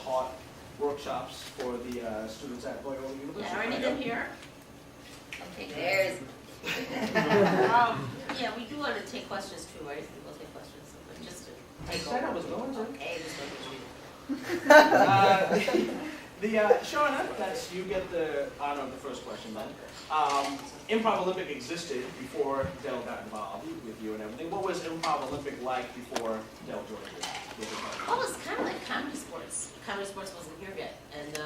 taught workshops for the students at Loyola University. Yeah, are any of them here? Okay, There's. Yeah, we do want to take questions too, right? We'll take questions, but just to I take said I over. was going to. Okay, just making sure. Charna, that's, you get the honor of the first question then. Improv Olympic existed before Del got involved with you and everything. What was Improv Olympic like before Del joined you? Well, it was kind of like comedy sports. Comedy sports wasn't here yet, and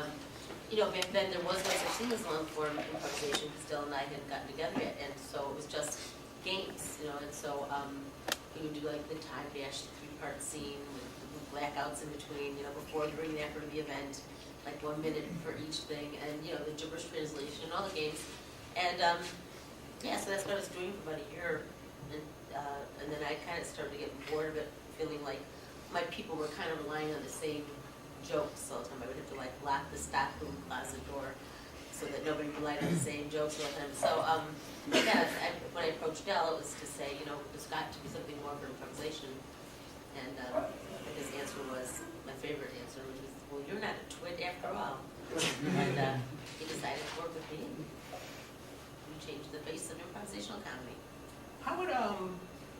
you know, back then there was no such thing as long form improvisation because Del and I hadn't gotten together yet, and so it was just games, you know. And so we would do like the time dash, the 3-part scene with blackouts in between, you know, before, during, and after the event, like 1 minute for each thing, and you know, the gibberish translation and all the games, and yeah, so that's what I was doing for about a year, and then I kind of started to get bored of it, feeling like my people were kind of relying on the same jokes all the time. I would have to like lock the stockroom closet door so that nobody relied on the same jokes all the time. So yeah, when I approached Del, it was to say, you know, there's got to be something more for improvisation. And his answer was my favorite answer, which was, well, you're not a twit after all. And he decided to work with me, and we changed the face of improvisational comedy. How would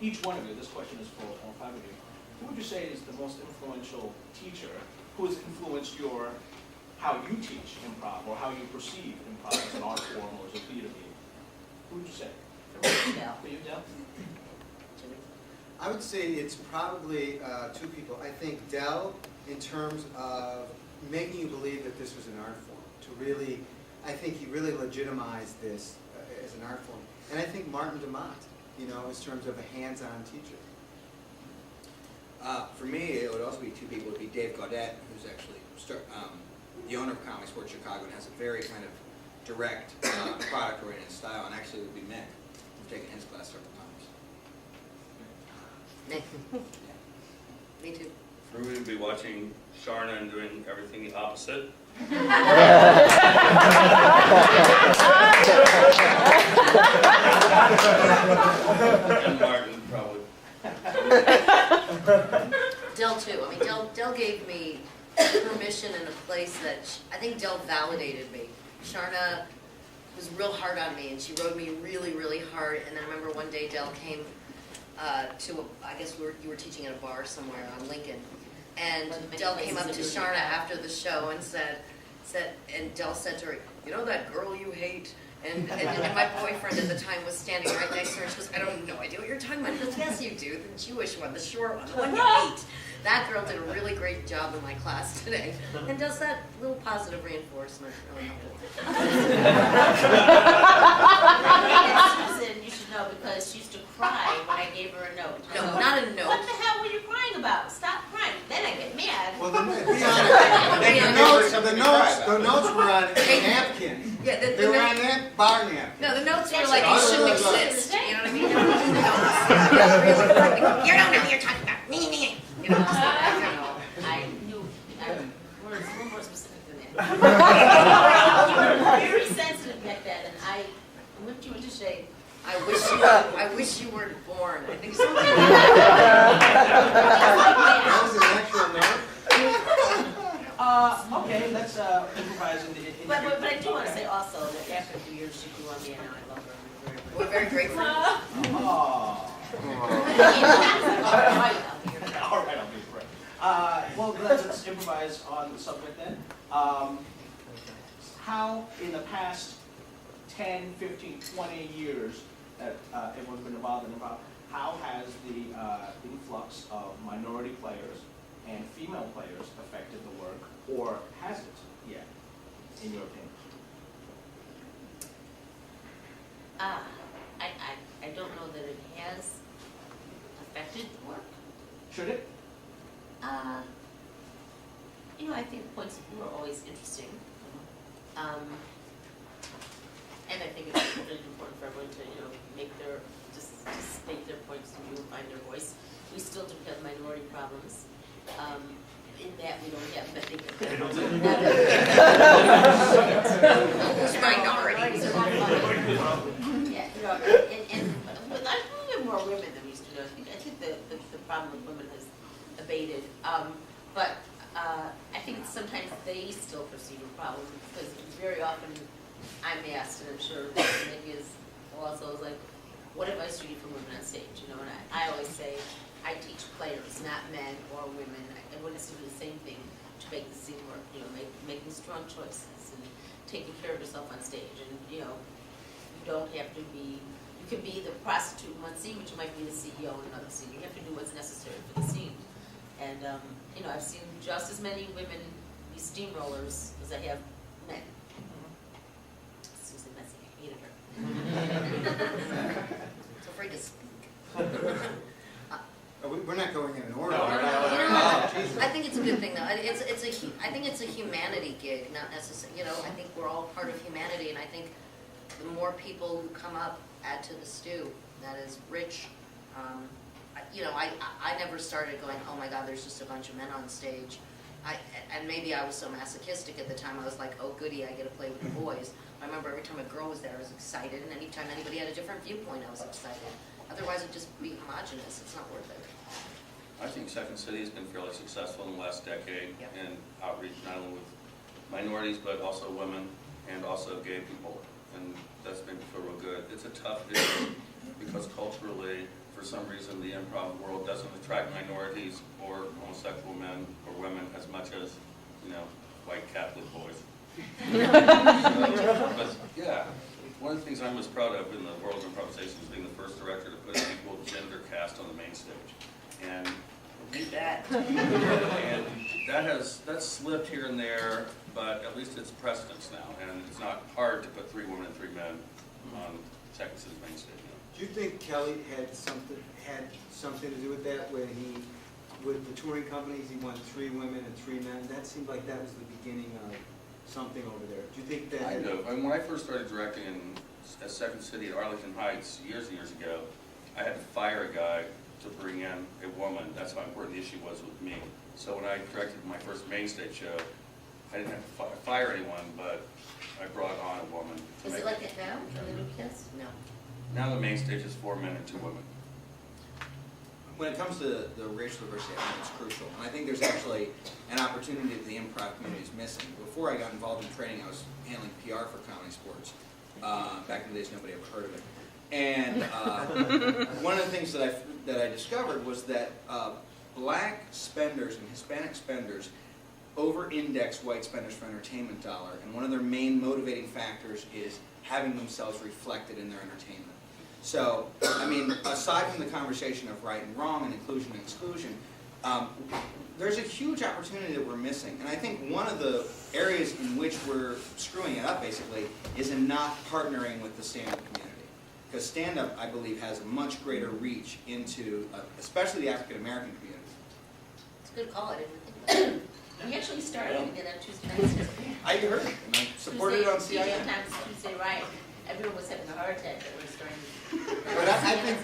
each one of you, this question is for all 5 of you, who would you say is the most influential teacher who has influenced how you teach improv or how you perceive improv as an art form or as a theater medium? Who would you say? Del. For you, Del? I would say it's probably 2 people. I think Del, in terms of making you believe that this was an art form, I think he really legitimized this as an art form. And I think Martin DeMott, you know, in terms of a hands-on teacher. For me, it would also be 2 people. It would be Dave Gaudette, who's actually the owner of Comedy Sports Chicago and has a very kind of direct, product-oriented style, and actually it would be Mick. I've taken his class several times. Nick. Me too. For me, we'd be watching Charna and doing everything the opposite. And Martin, probably. Del too. I mean, Del gave me permission in a place that I think Del validated me. Charna was real hard on me, and she rode me really, really hard. And then I remember one day Del came I guess you were teaching at a bar somewhere on Lincoln, and Del came up to Charna after the show and and Del said to her, "You know that girl you hate?" And my boyfriend at the time was standing right next to her, and she goes, "I don't know idea what you're talking about." He goes, "Yes, you do. The Jewish one, the short one, the one you hate." That girl did a really great job in my class today, and does that little positive reinforcement really helpful. Susan, you should know, because she used to cry when I gave her a note. No, not a note. What the hell were you crying about? Stop crying. Then I get mad. Well, the notes were on a napkin. Yeah, They were on that bar napkin. No, the notes were That's like, you right. shouldn't exist. You know what I mean? No, the notes. You don't know what you're talking about. Me. You know, just like, I don't know. I knew. We're a little more specific than that. You were very sensitive back then, and I whipped you into shape. I wish you weren't born. I think something. That was an actual note? Okay, let's improvise in the... But I do want to say also that after a few years, she grew on me, and now I love her. We're very grateful. Oh. All right, I'll be correct. Well, let's improvise on the subject then. How, in the past 10, 15, 20 years that everyone's been involved in improv, how has the influx of minority players and female players affected the work, or has it yet, in your opinion? I don't know that it has affected the work. Should it? You know, I think points of view are always interesting. And I think it's really important for everyone to, you know, make just state their points of view and find their voice. We still do have minority problems. In that we don't have, I think, minorities. Yeah, you know, but I think we have more women than we used to do. I think the problem with women has abated. But I think think it's sometimes they still perceive a problem, because very often I'm asked, and I'm sure Nick is also, is like, what advice do you need for women on stage, you know, and I always say, I teach players, not men or women, everyone has to do the same thing to make the scene work, you know, making strong choices and taking care of yourself on stage, and, you know, you don't have to be, you can be the prostitute in one scene, but you might be the CEO in another scene, you have to do what's necessary for the scene. And, you know, I've seen just as many women be steamrollers as I have men. Susan Messing, I hated her. So afraid to speak. We're not going in an order. No, You know, Oh, Jesus. I think it's a good thing though. I think it's a humanity gig, not necessarily, you know, I think we're all part of humanity, and I think the more people who come up add to the stew that is rich. You know, I never started going, oh my God, there's just a bunch of men on stage. And maybe I was so masochistic at the time, I was like, oh goody, I get to play with the boys. I remember every time a girl was there, I was excited, and anytime anybody had a different viewpoint, I was excited. Otherwise, it'd just be homogenous, it's not worth it. I think Second City has been fairly successful in the last decade Yep. in outreach, not only with minorities, but also women and also gay people. And that's been real good. It's a tough issue because culturally, for some reason, the improv world doesn't attract minorities or homosexual men or women as much as, you know, white Catholic boys. But yeah, one of the things I'm most proud of in the world of improvisation is being the first director to put an equal gender cast on the main stage. And Beat that. and that's slipped here and there, but at least it's precedence now, and it's not hard to put 3 women and 3 men on Second City's main stage. Do you think Kelly had something to do with that, where he, with the touring companies, he wanted 3 women and 3 men? That seemed like that was the beginning of something over there. Do you think that? Kind of. And when I first started directing at Second City at Arlington Heights years and years ago, I had to fire a guy to bring in a woman. That's how important the issue was with me. So when I directed my first main stage show, I didn't have to fire anyone, but I brought on a woman. Is it like that now, in the new kids? No. Now the main stage is 4 men and 2 women. When it comes to the racial diversity, I think it's crucial. And I think there's actually an opportunity that the improv community is missing. Before I got involved in training, I was handling PR for Comedy Sports. Back in the days, nobody ever heard of it. And one of the things that I discovered was that black spenders and Hispanic spenders over-index white spenders for entertainment dollar. And one of their main motivating factors is having themselves reflected in their entertainment. So, I mean, aside from the conversation of right and wrong and inclusion and exclusion, there's a huge opportunity that we're missing. And I think one of the areas in which we're screwing it up, basically, is in not partnering with the stand-up community. Because stand-up, I believe, has a much greater reach into, especially the African-American community. It's a good call, I didn't think about it. We actually started, we did on Tuesday nights. I heard it, and I supported it on Tuesday, CIM. sometimes Tuesday, right. Everyone was having a heart attack that we're starting. But I think,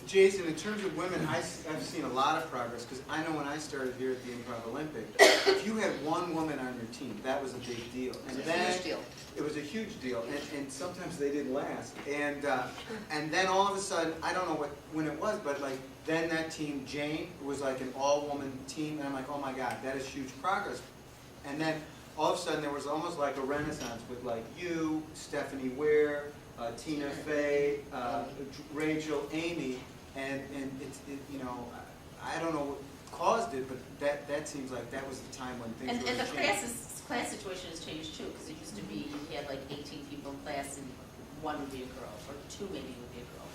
Jason, in terms of women, I've seen a lot of progress, because I know when I started here at the Improv Olympic, if you had 1 woman on your team, that was a big deal. And It's a then huge deal. it was a huge deal, and sometimes they didn't last. And then all of a sudden, I don't know when it was, but like then that team, Jane, was like an all-woman team, and I'm like, oh my God, that is huge progress. And then all of a sudden there was almost like a renaissance with like you, Stephanie Ware, Tina Fey, Rachel, Amy, and you know, I don't know what caused it, but that seems like that was the time when things And really the changed. class situation has changed too, because it used to be, you had like 18 people in class and 1 would be a girl, or 2 maybe would be a girl.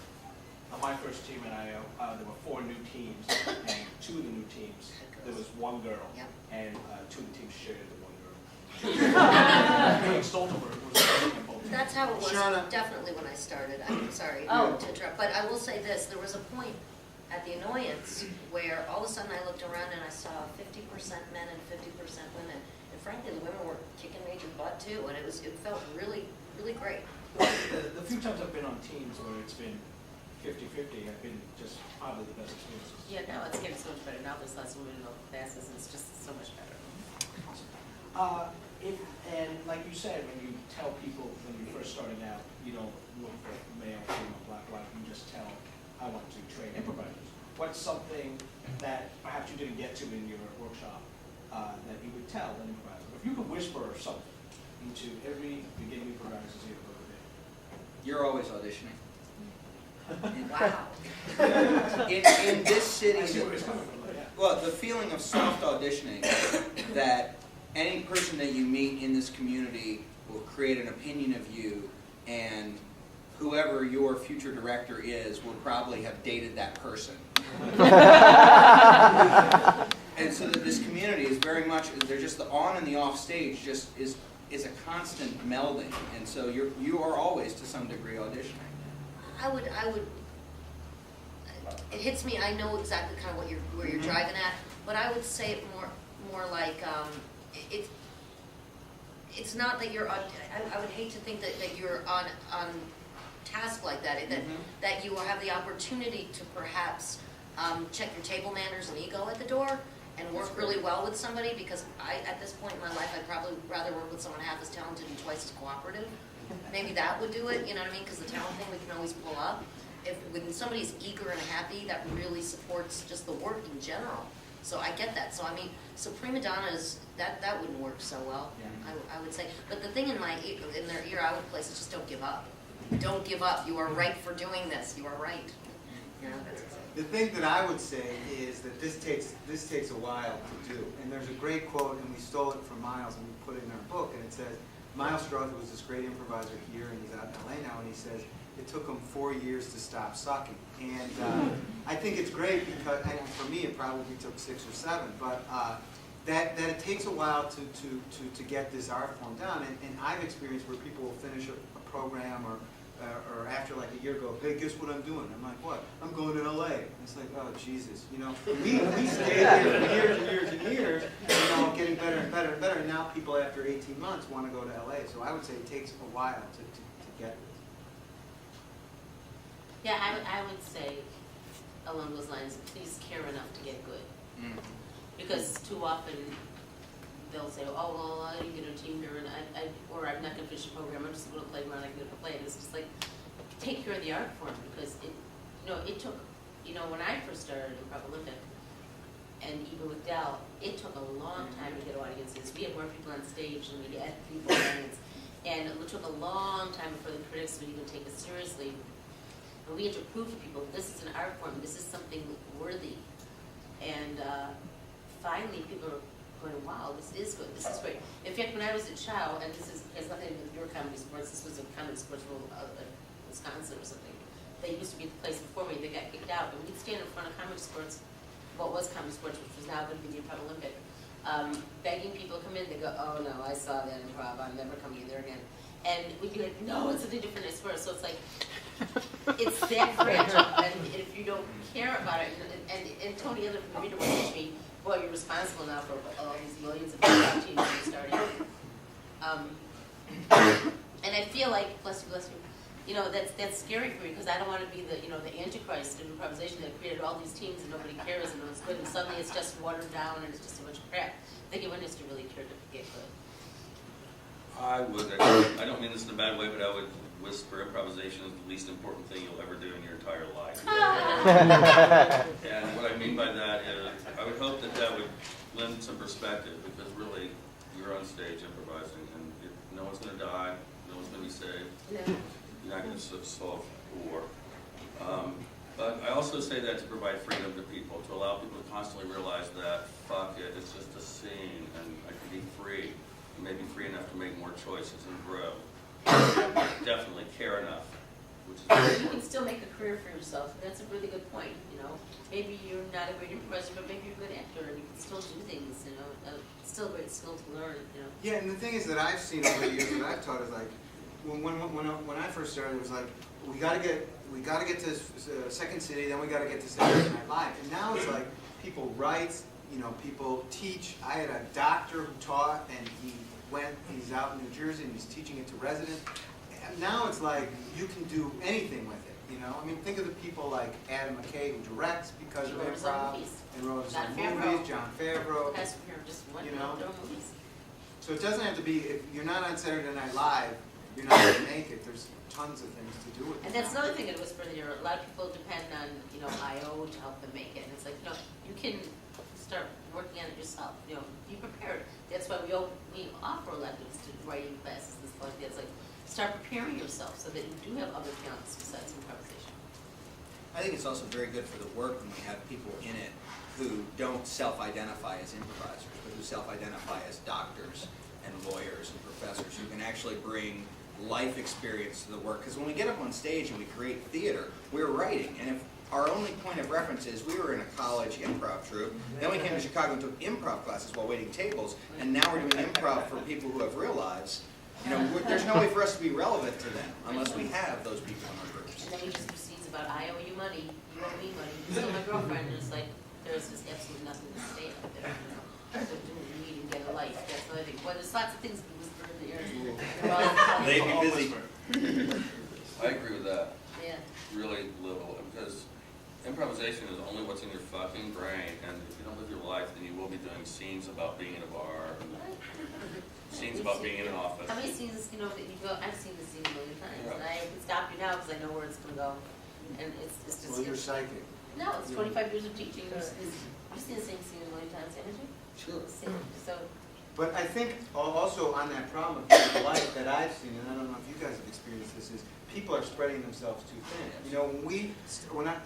On my first team at IO, there were 4 new teams, and 2 of the new teams, there was 1 girl, Yep. and 2 of the teams shared the 1 girl. Doing Stoltenberg was in both teams. That's how it was Shauna. definitely when I started. I'm sorry Oh. to interrupt, but I will say this, there was a point at the Annoyance where all of a sudden I looked around and I saw 50% men and 50% women. And frankly, the women were kicking major butt too, and it felt really, really great. The few times I've been on teams where it's been 50-50 have been just probably the best experiences. Yeah, now it's getting so much better. Now there's less women in all the classes, and it's just so much better. And like you said, when you tell people when you're first starting out, you don't look for male, female, black, white, you just tell, I want to train improvisers. What's something that perhaps you didn't get to in your workshop that you would tell an improviser. If you could whisper something into every beginning improviser's ear, what would it You're always auditioning. Wow. In this be? city, I see where it's coming from, yeah. well, the feeling of soft auditioning, that any person that you meet in this community will create an opinion of you, and whoever your future director is will probably have dated that person. And so that this community is very much, they're just the on and the off stage just is a constant melding, and so you are always to some degree auditioning. I would, it hits me, I know exactly kind of where you're driving at, but I would say it more like, it's not that you're on, I would hate to think that you're on task like that, that you will have the opportunity to perhaps check your table manners and ego at the door and work really well with somebody, because at this point in my life, I'd probably rather work with someone half as talented and twice as cooperative. Maybe that would do it, you know what I mean? Because the talent thing we can always pull up. When somebody's eager and happy, that really supports just the work in general. So I get that. So I mean, so prima donnas, that wouldn't work so well, I would say. But the thing in their ear I would place is just don't give up. Don't give up. You are right for doing this. You are right. You know, that's exactly. The thing that I would say is that this takes a while to do. And there's a great quote, and we stole it from Miles, and we put it in our book, and it says, Miles Strother was this great improviser here, and he's out in LA now, and he says, it took him 4 years to stop sucking. And I think it's great because, and for me, it probably took 6 or 7, but that it takes a while to get this art form down. And I've experienced where people will finish a program or after like a year go, hey, guess what I'm doing? I'm like, what? I'm going to LA. And it's like, oh, Jesus. You know, we stayed here for years and years and years, you know, getting better and better and better. And now people after 18 months want to go to LA. So I would say it takes a while to get this. Yeah, I would say along those lines, please care enough to get good. Because too often they'll say, oh, well, I didn't get a team here, and or I'm not going to finish the program, I'm just going to play when I get to play. And it's just like, take care of the art form, because it took, when I first started Improv Olympic, and even with Del, it took a long time to get audiences. We had more people on stage than we had people audience, and it took a long time before the critics would even take us seriously. And we had to prove to people, this is an art form, this is something worthy. And finally, people are going, wow, this is good, this is great. In fact, when I was at Chow, and this has nothing to do with your comedy sports, this was a comedy sports rule out of Wisconsin or something. They used to be the place before me, they got kicked out, and we'd stand in front of comedy sports, what was comedy sports, which was now going to be the Improv Olympic, begging people to come in. They go, oh no, I saw that Improv, I'm never coming in there again. And we'd be like, no, it's something different, I swear. So it's like, it's that fragile, and if you don't care about it, and Tony Elder from the Reader will teach me, boy, you're responsible now for all these millions of teams that you're starting. And I feel like, bless you, that's scary for me, because I don't want to be the antichrist of improvisation that created all these teams and nobody cares and no one's good, and suddenly it's just watered down and it's just so much crap. I think everyone has to really care to get good. I don't mean this in a bad way, but I would whisper improvisation is the least important thing you'll ever do in your entire life. And what I mean by that is, I would hope that would lend some perspective, because really, you're on stage improvising, and no one's going to die, no one's going to be saved. No. You're not going to solve war. But I also say that to provide freedom to people, to allow people to constantly realize that, fuck it, it's just a scene, and I can be free, and maybe free enough to make more choices and grow. Definitely care enough, which is very You important. can still make a career for yourself. That's a really good point. Maybe you're not a great improviser, but maybe you're a good actor, and you can still do things. It's still a great skill to learn. Yeah, and the thing is that I've seen over the years that I've taught is like, when I first started, it was like, we got to get to Second City, then we got to get to Saturday Night Live, and now it's like people write, people teach. I had a doctor who taught, and he's out in New Jersey and he's teaching it to residents. And now it's like you can do anything with it. I mean, think of the people like Adam McKay, who directs because of Improv, and wrote his own movies. John Favreau. That's from here, just one their movies. So it doesn't have to be, if you're not on Saturday Night Live, you're not going to make it. There's tons of things to do with it. And that's another thing that Whisper here. A lot of people depend on, IO to help them make it. And it's like, you can start working on it yourself, you know, be prepared. That's why we offer electives to writing classes and stuff like that. It's like, start preparing yourself so that you do have other talents besides improvisation. I think it's also very good for the work when we have people in it who don't self-identify as improvisers, but who self-identify as doctors and lawyers and professors who can actually bring life experience to the work. Because when we get up on stage and we create theater, we're writing. And if our only point of reference is we were in a college improv troupe, then we came to Chicago and took improv classes while waiting tables, and now we're doing improv for people who have real lives, you know, there's no way for us to be relevant to them unless we have those people in our groups. And then we just proceeds about, I owe you money, you owe me money, you still my girlfriend, and it's like, there's just absolutely nothing to stay up there, you know. So do we need and get a life, that's the other thing. Well, there's lots of things that whisper in the ear. They'd be busy. I agree with that, Yeah. really little, because improvisation is only what's in your fucking brain, and if you don't live your life, then you will be doing scenes about being in a bar, scenes about being in an office. How many scenes, you know, that you go, I've seen this scene a million times, Yeah. and I can stop you now because I know where it's gonna go. And it's just. Well, you're psychic. No, it's 25 years of teaching, you've seen the same scene a million times, haven't you? Sure. So, But I think also on that problem of being life that I've seen, and I don't know if you guys have experienced this, is people are spreading themselves too thin. You know, when I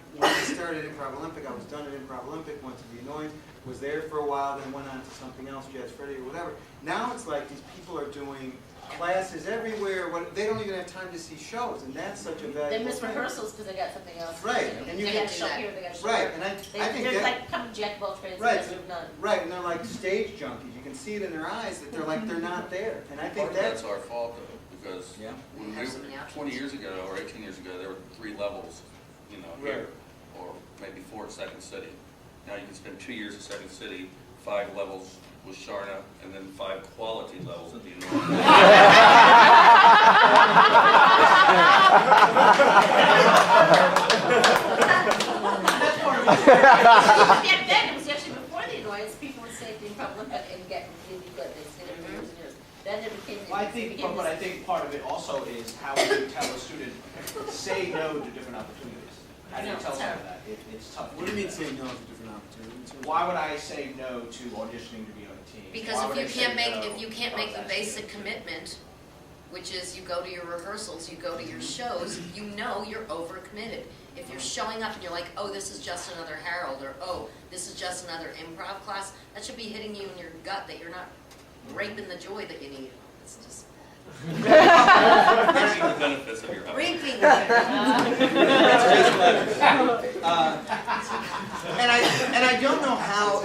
started Improv Olympic, I was done at Improv Olympic, went to the Annoyance, was there for a while, then went on to something else, Jazz Freddy or whatever. Now it's like these people are doing classes everywhere, they don't even have time to see shows, and that's such a valuable they miss thing. rehearsals because they got something else. Right, and you They get got to show here, they got to show Right, there. and I think They're that, like come jack of all trades, Right. master of none. right, and they're like stage junkies. You can see it in their eyes that they're like they're not there, and I think Part of that's our fault though, because Yeah. when Have we, so many options. 20 years ago or 18 years ago, there were 3 levels, you know, here, or maybe 4 at Second City. Now you can spend 2 years at Second City, 5 levels with Charna, and then 5 quality levels at the Annoyance. That's part of it. Back then, it was actually before the Annoyance, people would say the Improv Olympic and get really good, they stayed there for years and years. Then it became. Well, I think, but I think part of it also is how you tell a student, say no to different opportunities. How do you No, tell it's someone that? It's tough. to What do you mean that. say no to different opportunities? Why would I say no to auditioning to be on a team? Because Why would I if say you can't no make the of that basic student? commitment, which is you go to your rehearsals, you go to your shows, you know you're overcommitted. If you're showing up and you're like, oh, this is just another Harold, or oh, this is just another improv class, that should be hitting you in your gut that you're not raping the joy that you need. It's just Reaping the benefits of your husband. reaping. It's just letters. And I don't know how.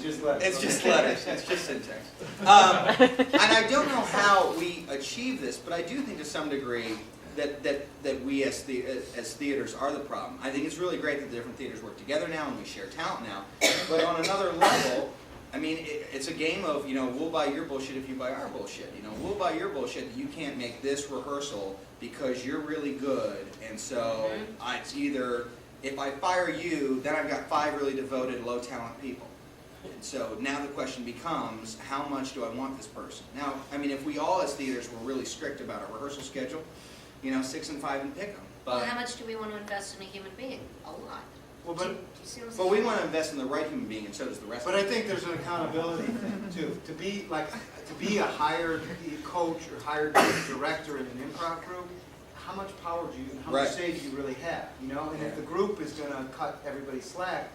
Just let It's just letters. It's just syntax. And I don't know how we achieve this, but I do think to some degree that we as theaters are the problem. I think it's really great that the different theaters work together now and we share talent now. But on another level, I mean, it's a game of, you know, we'll buy your bullshit if you buy our bullshit. You know, we'll buy your bullshit that you can't make this rehearsal because you're really good. And so it's either, if I fire you, then I've got 5 really devoted, low talent people. And so now the question becomes, how much do I want this person? Now, I mean, if we all as theaters were really strict about our rehearsal schedule, you know, 6 and 5 and pick them. Well, But how much do we want to invest in a human being? A lot. Well, Do but you see what I'm but saying? we want to invest in the right human being, and so does the rest But of I us. think there's an accountability thing too. To be a hired coach or hired director in an improv group, how much power do you, how much Right. say do you really have? You know, and if the group is going to cut everybody slack,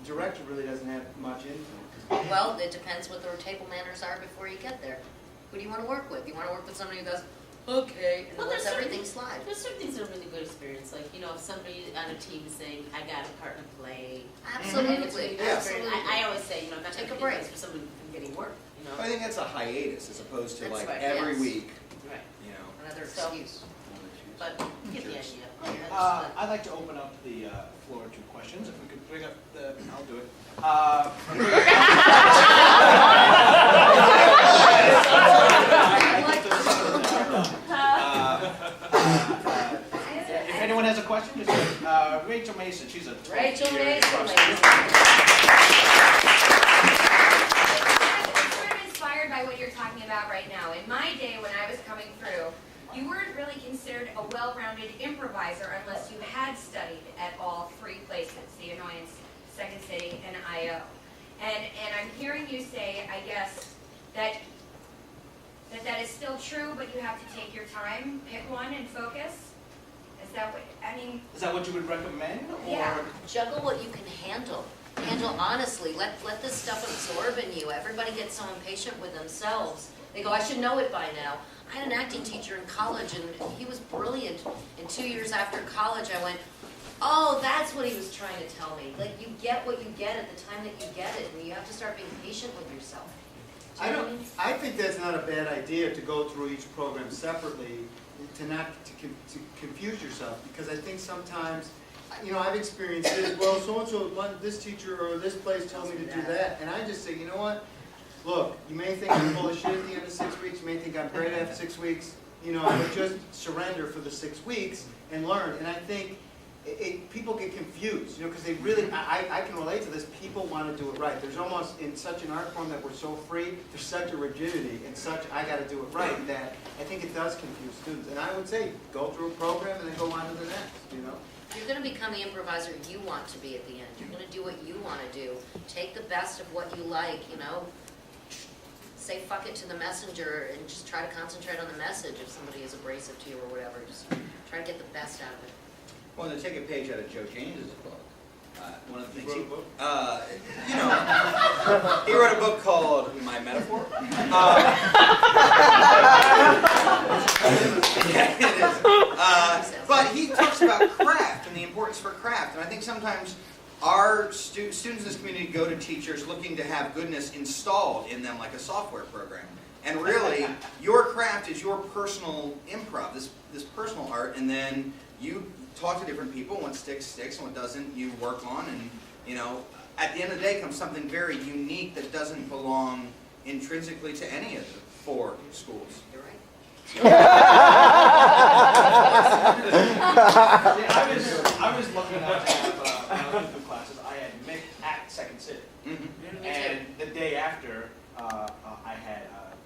the director really doesn't have much influence. Well, it depends what their table manners are before you get there. Who do you want to work with? You want to work with somebody who goes, okay, and Well, lets there's everything slide. There's certain things that are really good experience, like, you know, if somebody on a team is saying, I got a part in a play. Absolutely, And it's really good absolutely. experience. I always say, you know, I'm not Take gonna a break. penalize for somebody from getting work, you know? I think that's a hiatus as opposed to That's like right, every yes. week, Right, you know. Another So- excuse. but you get the idea. I'd like to open up the floor to questions. If we could bring up the, I'll do it. If anyone has a question, just Rachel Mason. She's a Rachel 12-year Mason, improv ladies. I'm sort of inspired by what you're talking about right now. In my day, when I was coming through, you weren't really considered a well-rounded improviser unless you had studied at all 3 places, the Annoyance, Second City, and IO. And I'm hearing you say, I guess, that is still true, but you have to take your time, pick one and focus? Is that what, I mean, Is that what you would recommend, or? Yeah. Juggle what you can handle. Handle honestly. Let this stuff absorb in you. Everybody gets so impatient with themselves. They go, I should know it by now. I had an acting teacher in college, and he was brilliant. And 2 years after college, I went, oh, that's what he was trying to tell me. Like, you get what you get at the time that you get it, and you have to start being patient with yourself. Do you know what I mean? I think that's not a bad idea to go through each program separately, to confuse yourself, because I think sometimes, you know, I've experienced this, well, so-and-so, this teacher or this place told me to do that, and I just say, you know what? Look, you may think I'm full of shit at the end of 6 weeks, you may think I'm great after 6 weeks, you know, but just surrender for the 6 weeks and learn. And I think people get confused, you know, because they really, I can relate to this, people want to do it right. There's almost, in such an art form that we're so free, there's such a rigidity and such, I got to do it right, that I think it does confuse students. And I would say, go through a program and then go on to the next, you know. You're going to become the improviser you want to be at the end. You're going to do what you want to do. Take the best of what you like, you know. Say fuck it to the messenger and just try to concentrate on the message if somebody is abrasive to you or whatever. Just try to get the best out of it. Well, to take a page out of Joe James's book, one of the things He wrote a book? you know, he wrote a book called My Metaphor. Yeah, it is. But he talks about craft and the importance for craft, and I think sometimes our students in this community go to teachers looking to have goodness installed in them like a software program. And really, your craft is your personal improv, this personal art, and then you talk to different people. What sticks, sticks, and what doesn't, you work on. And, you know, at the end of the day comes something very unique that doesn't belong intrinsically to any of the 4 schools. You're right. I was lucky enough to have, when I was in the classes, I had Mick at second sitting. Mm-hmm. And the day after, I had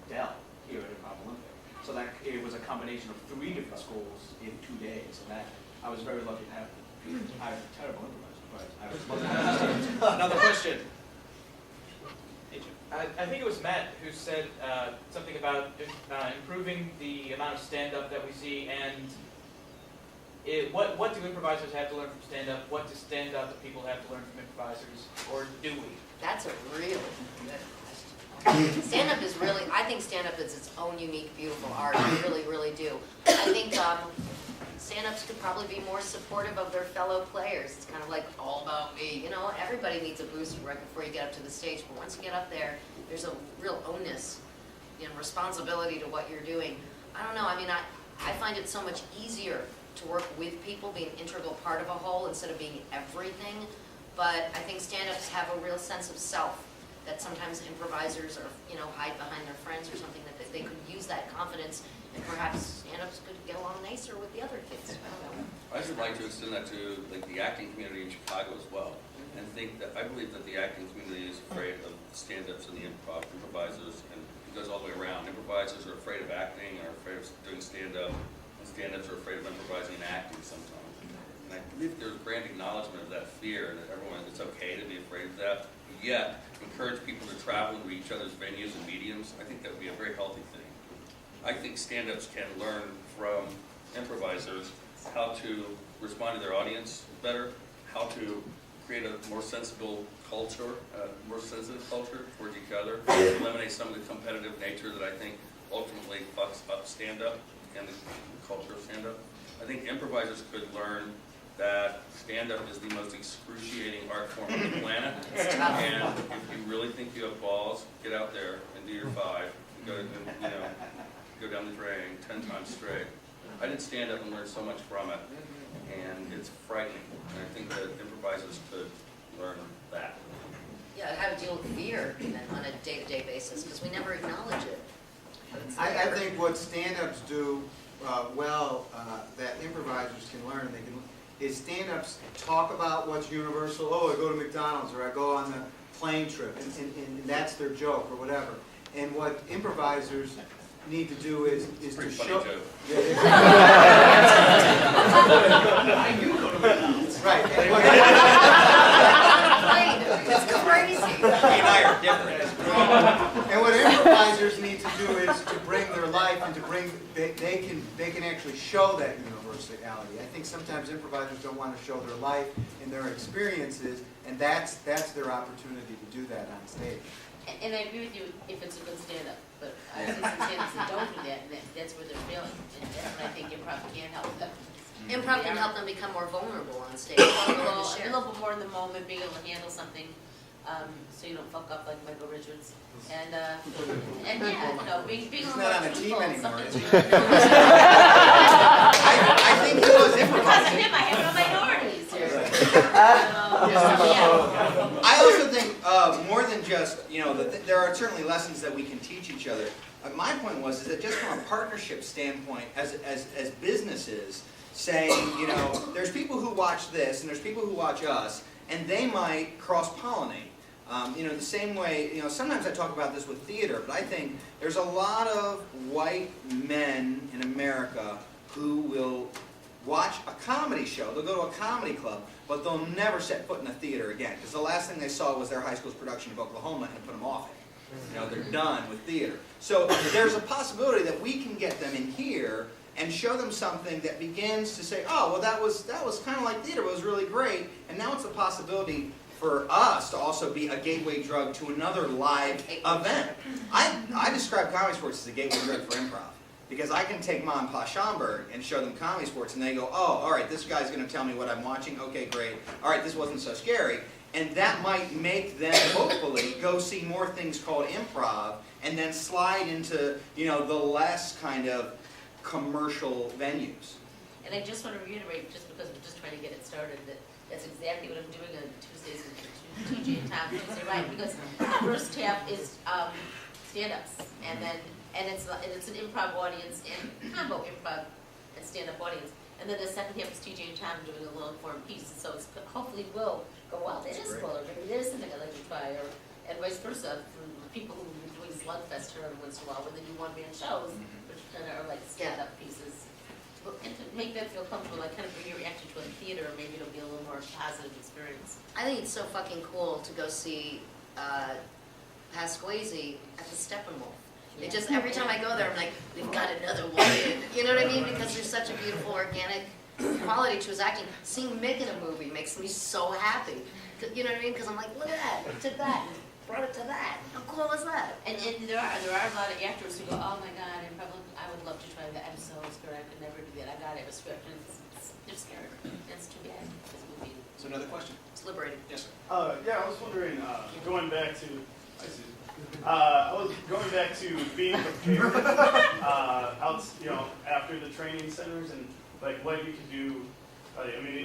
Dell here at Improv Olympic. So that it was a combination of 3 different schools in 2 days, and that I was very lucky to have. I was a terrible improviser, but I was lucky to have. Another question. I think it was Matt who said something about improving the amount of stand-up that we see, and what do improvisers have to learn from stand-up? What do stand-up people have to learn from improvisers, or do we? That's a really good question. Stand-up is really, I think stand-up is its own unique, beautiful art. I really, really do. I think stand-ups could probably be more supportive of their fellow players. It's kind of like all about me. You know, everybody needs a boost right before you get up to the stage, but once you get up there, there's a real onus, you know, responsibility to what you're doing. I don't know, I mean, I find it so much easier to work with people, being an integral part of a whole instead of being everything. But I think stand-ups have a real sense of self that sometimes improvisers are, you know, hide behind their friends or something, that they could use that confidence, and perhaps stand-ups could get along nicer with the other kids. I don't know. I should like to extend that to like the acting community in Chicago as well, and think that I believe that the acting community is afraid of stand-ups and the improvisers, and it goes all the way around. Improvisers are afraid of acting, are afraid of doing stand-up, and stand-ups are afraid of improvising and acting sometimes. And I believe there's grand acknowledgement of that fear, that everyone, it's okay to be afraid of that, but yet encourage people to travel to each other's venues and mediums. I think that would be a very healthy thing. I think stand-ups can learn from improvisers how to respond to their audience better, how to create a more sensible culture, more sensitive culture towards each other, eliminate some of the competitive nature that I think ultimately fucks up stand-up and the culture of stand-up. I think improvisers could learn that stand-up is the most excruciating art form on the planet, and if you really think you have balls, get out there and do your 5. Go down the drain 10 times straight. I did stand up and learn so much from it, and it's frightening. And I think that improvisers could learn that. Yeah, how to deal with fear on a day-to-day basis, because we never acknowledge it. I think what stand-ups do that improvisers can learn, is stand-ups talk about what's universal. Oh, I go to McDonald's, or I go on the plane trip, and that's their joke, or whatever. And what improvisers need to do is to show. Joke. I do go to McDonald's. Right. It's crazy. You know, I are different. And what improvisers need to do is to bring their life and to bring, they can actually show that universality. I think sometimes improvisers don't want to show their life and their experiences, and that's their opportunity to do that on stage. And I agree with you if it's a good stand-up, but I see some stand-ups that don't do that, and that's where they're failing. And that's what I think improv can help them. Improv can help them become more vulnerable on stage. A Willing to share. little bit more in the moment, being able to handle something, so you don't fuck up like Michael Richards. And yeah, being He's a not little on a team truthful, anymore, something is he? to I think he was Because of improvising. him, I have no minorities here. I also think more than just, there are certainly lessons that we can teach each other. My point was is that just from a partnership standpoint, as businesses, saying, there's people who watch this and there's people who watch us, and they might cross-pollinate. The same way, sometimes I talk about this with theater, but I think there's a lot of white men in America who will watch a comedy show, they'll go to a comedy club, but they'll never set foot in a theater again, because the last thing they saw was their high school's production of Oklahoma and it put them off it. They're done with theater. So there's a possibility that we can get them in here and show them something that begins to say, oh, well, that was kind of like theater, it was really great, and now it's a possibility for us to also be a gateway drug to another live event. I describe comedy sports as a gateway drug for improv, because I can take Ma and Pa Schomburg and show them comedy sports, and they go, oh, all right, this guy's going to tell me what I'm watching, okay, great, all right, this wasn't so scary, and that might make them, hopefully, go see more things called improv, and then slide into, the less kind of commercial venues. And I just want to reiterate, just because we're just trying to get it started, that's exactly what I'm doing on Tuesdays with TJ and Tom Tuesday, right? Because the first half is stand-ups, and it's an improv audience and combo improv and stand-up audience, and then the second half is TJ and Tom doing a little informed piece, so it's hopefully will go well. It is cool, or maybe it is something I'd like to try, and vice versa for people who are doing Slugfest here every once in a while, when they do one-man shows, which kind of are like stand-up pieces. And to make them feel comfortable, like kind of bring your reaction to a theater, maybe it'll be a little more positive experience. I think it's so fucking cool to go see Pasquazi at the Steppenwolf. It just, every time I go there, I'm like, we've got another one in. You know what I mean? Because there's such a beautiful, organic quality to his acting. Seeing Mick in a movie makes me so happy. You know what I mean? Because I'm like, look at that, we took that, and brought it to that. How cool is that? And there are a lot of actors who go, oh my God, I would love to try that. I'm so scared, I could never do that. I gotta have a script, and they're scared. It's too bad. This movie. So another question. It's liberating. Yes, sir. I was wondering, going back to, I was going back to being prepared, after the training centers and like what you could do.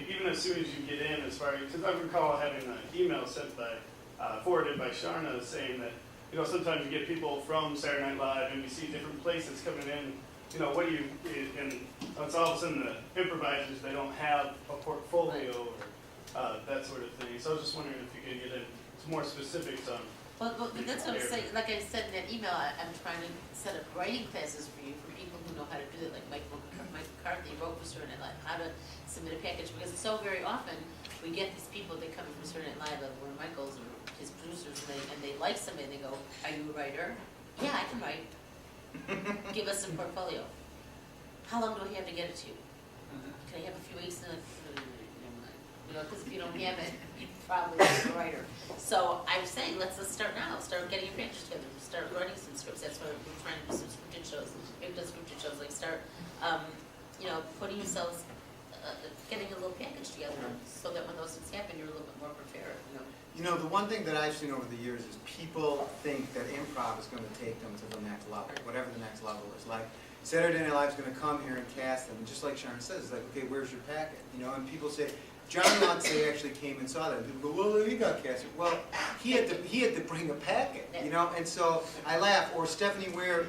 Even as soon as you get in, as far as, because I recall having an email sent forwarded by Charna saying that, sometimes you get people from Saturday Night Live and you see different places coming in. What do you, and it's all of a sudden the improvisers, they don't have a portfolio or that sort of thing. So I was just wondering if you could get into more specifics on. Well, that's what I'm saying. Like I said in that email, I'm trying to set up writing classes for you, for people who know how to do it, like Mike McCarthy wrote for Saturday Night Live, how to submit a package, because so very often we get these people that come in from Saturday Night Live, like Warren Michaels or his producers, and they like somebody, and they go, are you a writer? Yeah, I can write. Give us some portfolio. How long do I have to get it to you? Can I have a few weeks? And because if you don't have it, you probably not a writer. So I'm saying, let's start now. Start getting your package together. Start writing some scripts. That's why we're trying to do some scripted shows. We've done scripted shows. Like start, putting yourselves, getting a little package together, so that when those things happen, you're a little bit more prepared. The one thing that I've seen over the years is people think that improv is going to take them to the next level, whatever the next level is. Like, Saturday Night Live is going to come here and cast them, and just like Sharon says, it's like, okay, where's your packet? And people say, John Lotze actually came and saw that, and people go, well, he got cast. Well, he had to bring a packet, and so I laugh. Or Stephanie Ware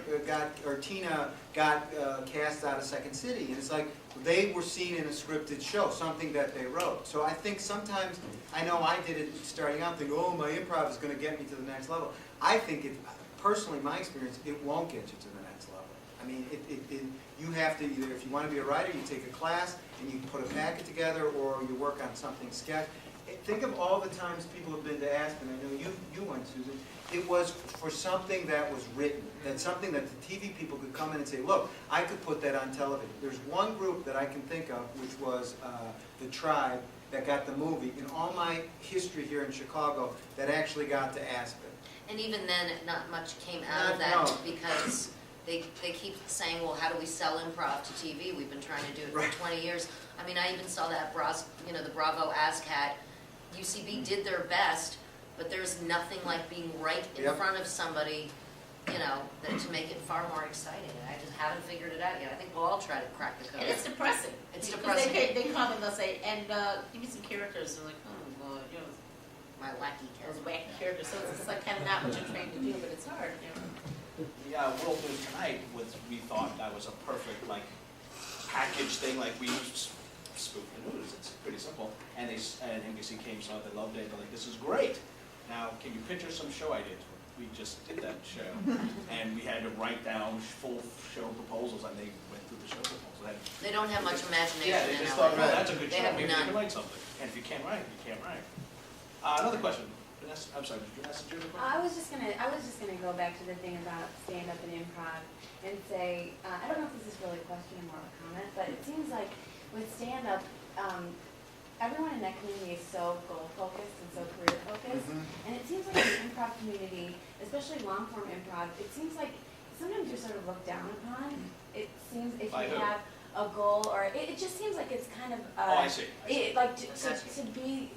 Tina got cast out of Second City, and it's like, they were seen in a scripted show, something that they wrote. So I think sometimes, I know I did it starting out, thinking, oh, my improv is going to get me to the next level. I think, personally, my experience, it won't get you to the next level. I mean, you have to either, if you want to be a writer, you take a class, and you put a packet together, or you work on something sketch. think of all the times people have been to Aspen, I know you went, Susan, it was for something that was written, that something that the TV people could come in and say, look, I could put that on television. There's one group that I can think of, which was the Tribe, that got the movie, in all my history here in Chicago, that actually got to Aspen. And even then, not much came out of that No. because they keep saying, well, how do we sell improv to TV? We've been trying to do it Right. for 20 years. I mean, I even saw that, the Bravo ASCAT. UCB did their best, but there's nothing like being right in Yep. front of somebody, to make it far more exciting. And I just haven't figured it out yet. I think we'll all try to crack the code. And it's depressing. It's Because depressing. They come and they'll say, and give me some characters. And I'm like, oh, well, My wacky those kid. wacky characters. So it's like kind of not what you're trained to do, but it's hard. Yeah, World News Tonight we thought that was a perfect package thing, we spook the news. It's pretty simple. And NBC came, saw it, they loved it. They're like, this is great. Now, can you picture some show ideas? We just did that show, and we had to write down full show proposals, and they went through the show proposals. They don't have much imagination Yeah, they in just LA. thought, well, that's a good They show. have Maybe you none. can write something. And if you can't write, you can't write. Another question. Vanessa, I'm sorry, did Vanessa do the question? I was just gonna go back to the thing about stand-up and improv and say, I don't know if this is really a question or more of a comment, but it seems like with stand-up, everyone in that community is so goal-focused and so career-focused. And it seems like in the improv community, especially long-form improv, it seems like sometimes you're sort of looked down upon. It seems if By you who? have a goal, or it just seems like it's kind of, Oh, I see. to be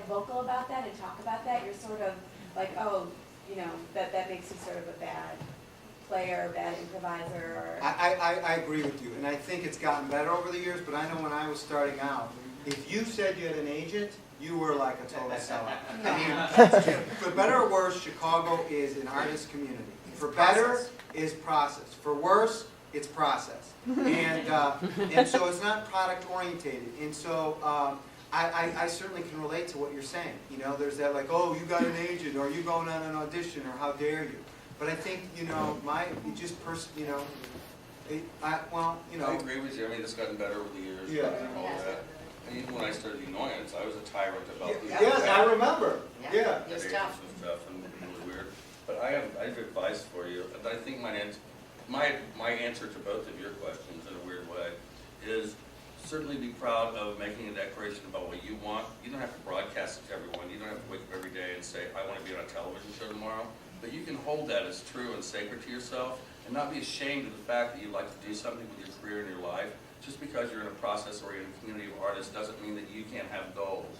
vocal about that and talk about that, you're sort of like, oh, that makes you sort of a bad player, bad improviser, or. I agree with you, and I think it's gotten better over the years, but I know when I was starting out, if you said you had an agent, you were like a total sellout. I mean, for better or worse, Chicago is an artist community. For better is process. For worse, it's process. And so it's not product orientated. And so I certainly can relate to what you're saying. There's that oh, you got an agent, or you going on an audition, or how dare you. But I think, I agree with you. I mean, it's gotten better over the years. Yeah. And all that. And even when I started the Annoyance, I was a tyrant about who. Yes, I remember. Yeah. It was That tough. agents and stuff and really weird. But I have advice for you. And I think my answer to both of your questions in a weird way is certainly be proud of making a declaration about what you want. You don't have to broadcast it to everyone. You don't have to wake up every day and say, I want to be on a television show tomorrow. But you can hold that as true and sacred to yourself and not be ashamed of the fact that you'd like to do something with your career and your life. Just because you're in a process-oriented community of artists doesn't mean that you can't have goals.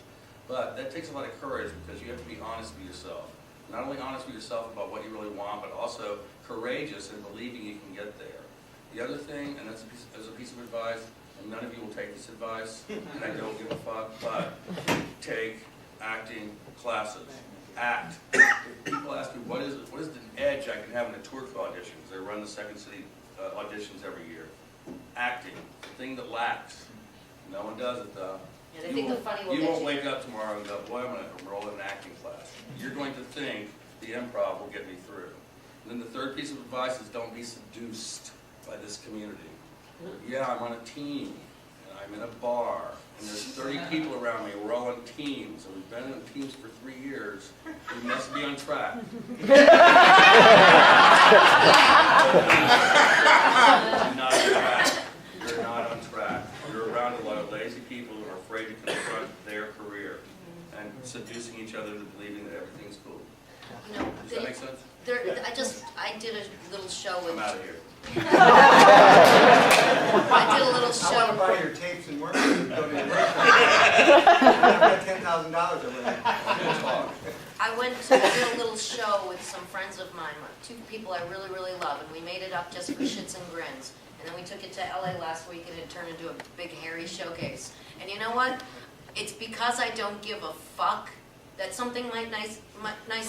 But that takes a lot of courage because you have to be honest with yourself. Not only honest with yourself about what you really want, but also courageous in believing you can get there. The other thing, and that's a piece of advice, and none of you will take this advice, and I don't give a fuck, but take acting classes. Act. People ask me, what is the edge I can have in the tour auditions? They run the Second City auditions every year. Acting, the thing that lacks. No one does it though. Yeah, they think the funny will You get won't you. wake up tomorrow and go, boy, I'm going to enroll in an acting class. You're going to think the improv will get me through. And then the third piece of advice is don't be seduced by this community. Yeah, I'm on a team, and I'm in a bar, and there's 30 people around me. We're all in teams, and we've been in teams for 3 years. We must be on track. You're not on track. You're not on track. You're around a lot of lazy people who are afraid to confront their career and seducing each other into believing that everything's cool. Does that make sense? I did a little show with. I'm out of here. I did a little I want to show. buy your tapes and work with you. Go to the I've got $10,000 over there. I did a little show with some friends of mine, two people I really, really love, and we made it up just for shits and grins. And then we took it to LA last week, and it turned into a big, hairy showcase. And you know what? It's because I don't give a fuck that something nice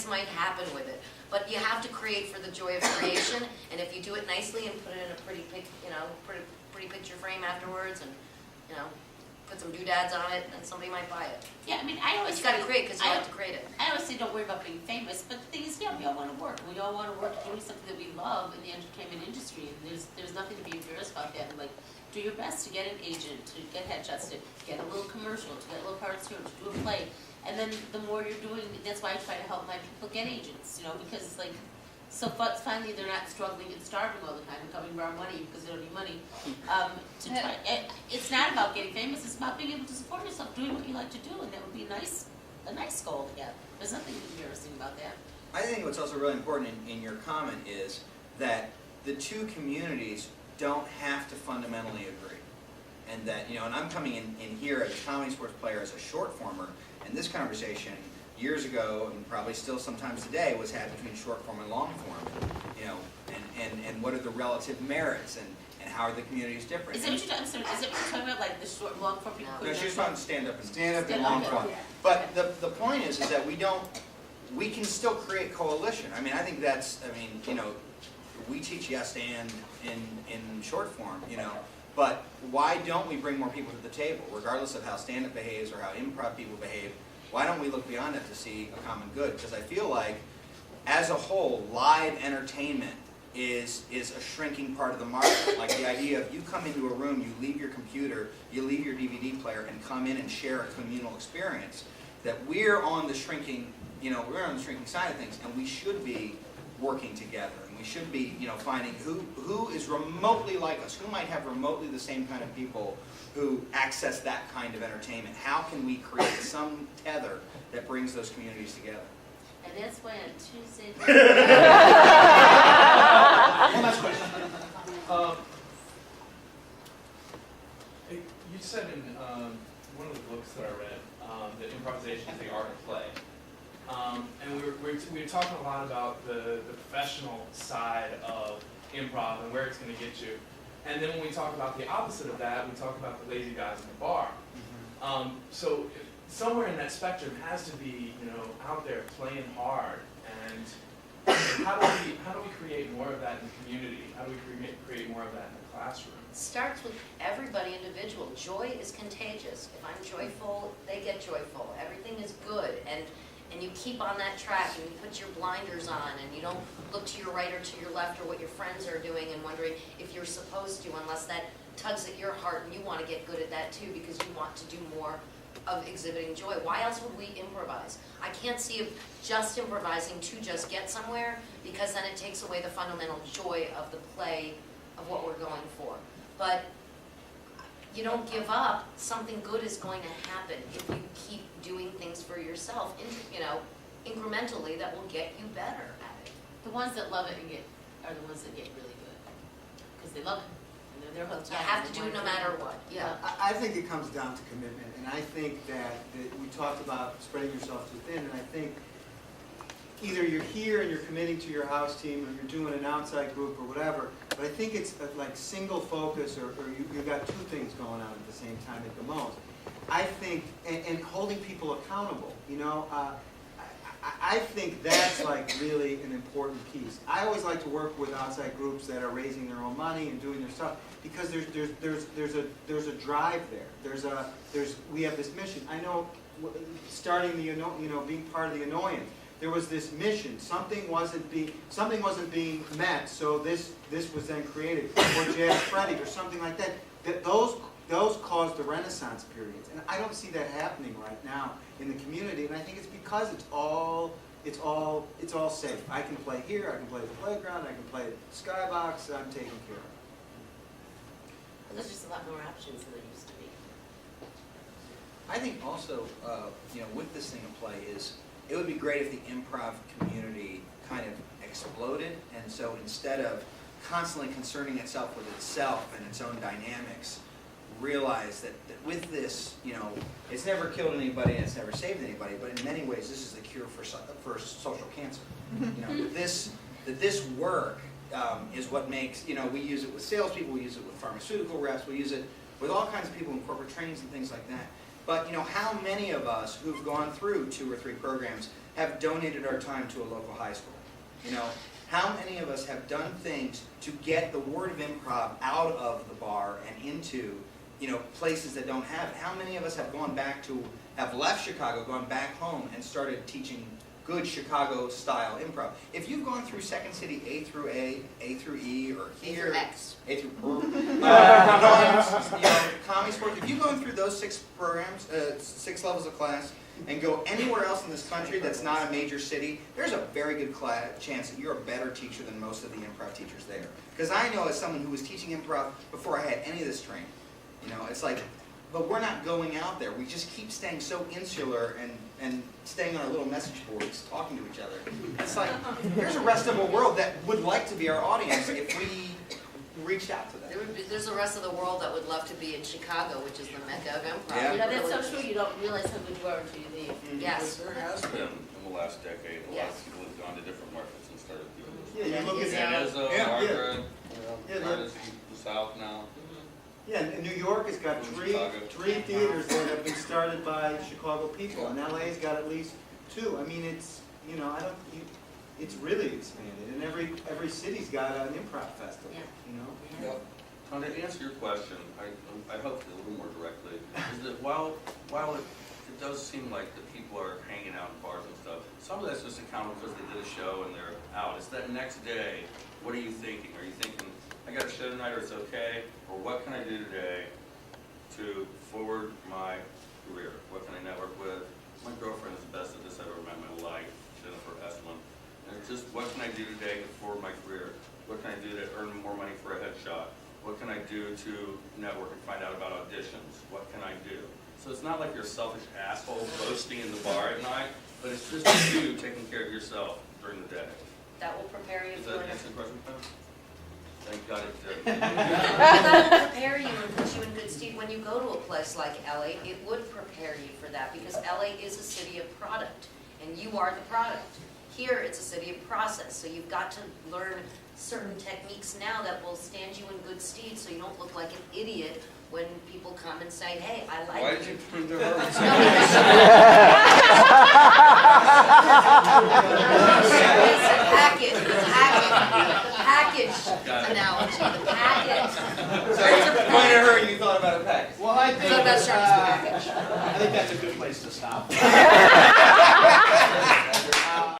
might happen with it. But you have to create for the joy of creation, and if you do it nicely and put it in a pretty picture frame afterwards, and put some doodads on it, then somebody might buy it. Yeah, I mean, I always But you got to create because you I- have to create it. I always say don't worry about being famous, but the thing is, we all want to work. We all want to work doing something that we love in the entertainment industry, and there's nothing to be embarrassed about that. And do your best to get an agent, to get headshots, to get a little commercial, to get a little parts here, to do a play. And then the more you're doing, that's why I try to help my people get agents, you know, because like, so finally they're not struggling and starving all the time and coming to borrow money because they don't need money. To try, it's not about getting famous, it's about being able to support yourself, doing what you like to do, and that would be a nice goal to have. There's nothing embarrassing about that. I think what's also really important in your comment is that the two communities don't have to fundamentally agree. And that, you know, and I'm coming in here as a comedy sports player, as a short former, and this conversation years ago, and probably still sometimes today, was had between short form and long form, you know, and what are the relative merits, and how are the communities different. Is that what you're talking, is that what you're talking about, like the short, long form people? No, she's talking stand-up and Stand-up, long okay. form. But the point is that we can still create coalition. I mean, I think that's, I mean, you know, we teach yes and in short form, you know, but why don't we bring more people to the table, regardless of how stand-up behaves or how improv people behave? Why don't we look beyond it to see a common good? Because I feel like, as a whole, live entertainment is a shrinking part of the market. Like the idea of you come into a room, you leave your computer, you leave your DVD player, and come in and share a communal experience. That we're on the shrinking, you know, we're on the shrinking side of things, and we should be working together. And we should be, you know, finding who is remotely like us, who might have remotely the same kind of people who access that kind of entertainment. How can we create some tether that brings those communities together? And that's why on Tuesday. One last question. You said in one of the books that I read that improvisation is the art of play. And we were talking a lot about the professional side of improv and where it's going to get you. And then when we talk about the opposite of that, we talk about the lazy guys in the bar. So somewhere in that spectrum has to be, you know, out there playing hard. And how do we create more of that in the community? How do we create more of that in the classroom? It starts with everybody individual. Joy is contagious. If I'm joyful, they get joyful. Everything is good. And you keep on that track and you put your blinders on and you don't look to your right or to your left or what your friends are doing and wondering if you're supposed to, unless that tugs at your heart and you want to get good at that too because you want to do more of exhibiting joy. Why else would we improvise? I can't see just improvising to just get somewhere because then it takes away the fundamental joy of the play of what we're going for. But you don't give up, something good is going to happen if you keep doing things for yourself, you know, incrementally that will get you better at it. The ones that love it are the ones that get really good, because they love it, and they're hooked. You have to do it no matter what, yeah. I think it comes down to commitment, and I think that we talked about spreading yourself too thin, and I think either you're here and you're committing to your house team, or you're doing an outside group or whatever, but I think it's like single focus, or you've got two things going on at the same time at the most. I think, and holding people accountable, you know, I think that's like really an important piece. I always like to work with outside groups that are raising their own money and doing their stuff because there's a drive there. We have this mission. I know, starting being part of the Annoyance, there was this mission. Something wasn't being met, so this was then created, or Jazz Freddy or something like that. Those caused the Renaissance periods, and I don't see that happening right now in the community. And I think it's because it's all safe. I can play here, I can play at the playground, I can play at the skybox. I'm taken care of. There's just a lot more options than there used to be. I think also, you know, with this thing of play is, it would be great if the improv community kind of exploded, and so instead of constantly concerning itself with itself and its own dynamics, realize that with this, you know, it's never killed anybody and it's never saved anybody, but in many ways this is the cure for social cancer. You know, that this work is what makes, you know, we use it with salespeople, we use it with pharmaceutical reps, we use it with all kinds of people in corporate trainings and things like that. But, you know, how many of us who've gone through 2 or 3 programs have donated our time to a local high school? You know, how many of us have done things to get the word of improv out of the bar and into, you know, places that don't have it? How many of us have left Chicago, gone back home, and started teaching good Chicago-style improv? If you've gone through Second City A through A through E, or here, X. A through you know, Comedy Sports, if you go through those 6 programs, 6 levels of class, and go anywhere else in this country that's not a major city, there's a very good chance that you're a better teacher than most of the improv teachers there. Because I know as someone who was teaching improv before I had any of this training, you know, it's like, but we're not going out there. We just keep staying so insular and staying on our little message boards, talking to each other. It's like, there's a rest of the world that would like to be our audience if we reached out to them. There's the rest of the world that would love to be in Chicago, which is the mecca of improv. Yeah. You know, that's so true, you don't realize how good you are until you leave. Yes. There has been in the last decade, a lot Yes. of people have gone to different markets and started doing this. Yeah, you look at Yeah. Izzo, Yeah. Margaret, Yeah, Curtis, the South now. Yeah, and New York has got Chicago. three theaters that have been started by Chicago people, and LA's got at least 2. I mean, it's, you know, it's really expanded, and every city's got an improv festival, Yeah. you know? Yep. Now, to answer your question, I hope a little more directly, is that while it does seem like that people are hanging out in bars and stuff, some of that's just accounted because they did a show and they're out. It's that next day, what are you thinking? Are you thinking, I got a show tonight or it's okay? Or what can I do today to forward my career? What can I network with? My girlfriend is the best at this I've ever met in my life, Jennifer Estlin. And it's just, what can I do today to forward my career? What can I do to earn more money for a headshot? What can I do to network and find out about auditions? What can I do? So it's not like you're a selfish asshole roasting in the bar at night, but it's just you taking care of yourself during the day. That will prepare you Does for that answer the question, Pam? Thank God it did. that will prepare you and put you in good stead. When you go to a place like LA, it would prepare you for that because LA is a city of product and you are the product. Here it's a city of process, so you've got to learn certain techniques now that will stand you in good stead so you don't look like an idiot when people come and say, hey, I like Why you. did you turn to her? Package analogy, the package. So you pointed at her and you thought about a package. Well, I think, So that's Charna's package. I think that's a good place to stop.